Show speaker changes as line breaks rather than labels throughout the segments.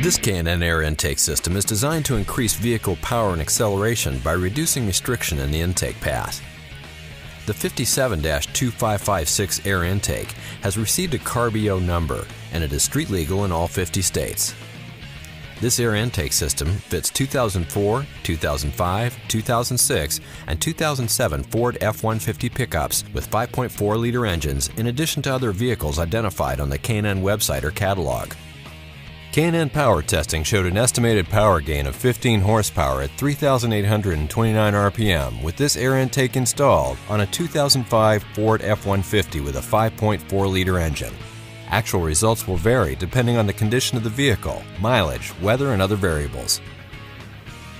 This K&N air intake system is designed to increase vehicle power and acceleration by reducing restriction in the intake path. The 57-2556 air intake has received a CARB EO number, and it is street legal in all 50 states. This air intake system fits 2004, 2005, 2006, and 2007 Ford F-150 pickups with 5.4-liter engines in addition to other vehicles identified on the K&N website or catalog. K&N power testing showed an estimated power gain of 15 horsepower at 3,829 RPM with this air intake installed on a 2005 Ford F-150 with a 5.4-liter engine. Actual results will vary depending on the condition of the vehicle, mileage, weather, and other variables.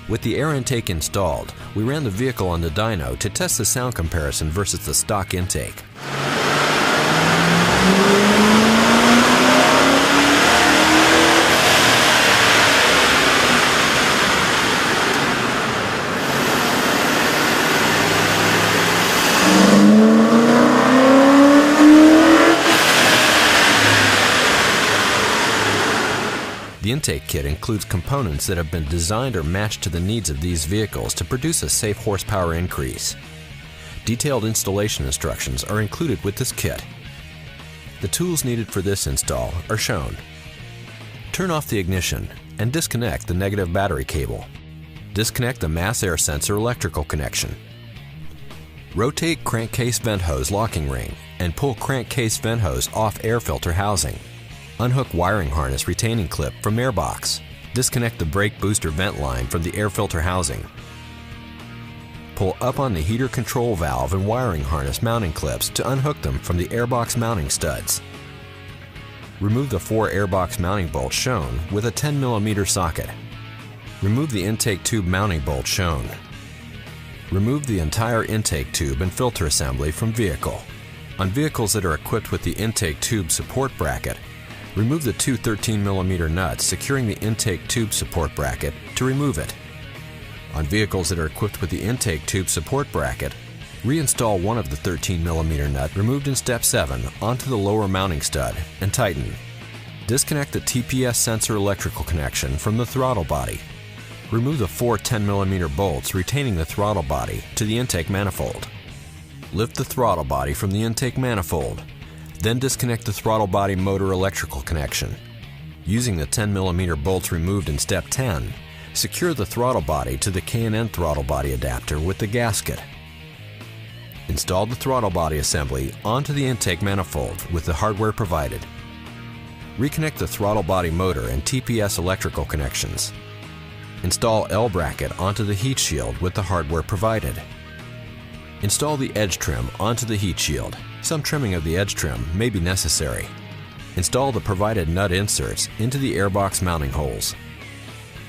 With the air intake installed, we ran the vehicle on the dyno to test the sound comparison versus the stock intake. The intake kit includes components that have been designed or matched to the needs of these vehicles to produce a safe horsepower increase. Detailed installation instructions are included with this kit. The tools needed for this install are shown. Turn off the ignition and disconnect the negative battery cable. Disconnect the mass air sensor electrical connection. Rotate crankcase vent hose locking ring and pull crankcase vent hose off air filter housing. Unhook wiring harness retaining clip from airbox. Disconnect the brake booster vent line from the air filter housing. Pull up on the heater control valve and wiring harness mounting clips to unhook them from the airbox mounting studs. Remove the 4 airbox mounting bolts shown with a 10mm socket. Remove the intake tube mounting bolt shown. Remove the entire intake tube and filter assembly from vehicle. On vehicles that are equipped with the intake tube support bracket, remove the 2 13mm nuts securing the intake tube support bracket to remove it. On vehicles that are equipped with the intake tube support bracket, reinstall one of the 13mm nut removed in step 7 onto the lower mounting stud and tighten. Disconnect the TPS sensor electrical connection from the throttle body. Remove the 4 10mm bolts retaining the throttle body to the intake manifold. Lift the throttle body from the intake manifold. Then disconnect the throttle body motor electrical connection. Using the 10mm bolts removed in step 10, secure the throttle body to the K&N throttle body adapter with the gasket. Install the throttle body assembly onto the intake manifold with the hardware provided. Reconnect the throttle body motor and TPS electrical connections. Install L bracket onto the heat shield with the hardware provided. Install the edge trim onto the heat shield. Some trimming of the edge trim may be necessary. Install the provided nut inserts into the airbox mounting holes.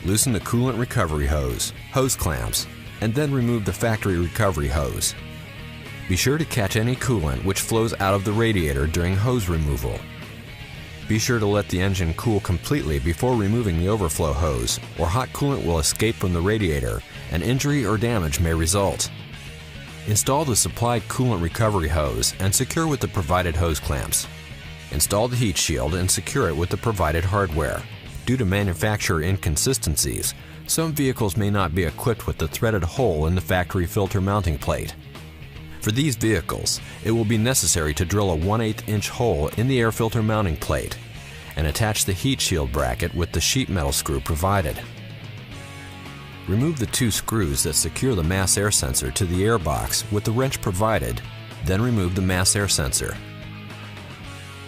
Loosen the coolant recovery hose, hose clamps, and then remove the factory recovery hose. Be sure to catch any coolant which flows out of the radiator during hose removal. Be sure to let the engine cool completely before removing the overflow hose, or hot coolant will escape from the radiator and injury or damage may result. Install the supplied coolant recovery hose and secure with the provided hose clamps. Install the heat shield and secure it with the provided hardware. Due to manufacturer inconsistencies, some vehicles may not be equipped with the threaded hole in the factory filter mounting plate. For these vehicles, it will be necessary to drill a 1/8-inch hole in the air filter mounting plate and attach the heat shield bracket with the sheet metal screw provided. Remove the 2 screws that secure the mass air sensor to the airbox with the wrench provided, then remove the mass air sensor.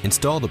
Install the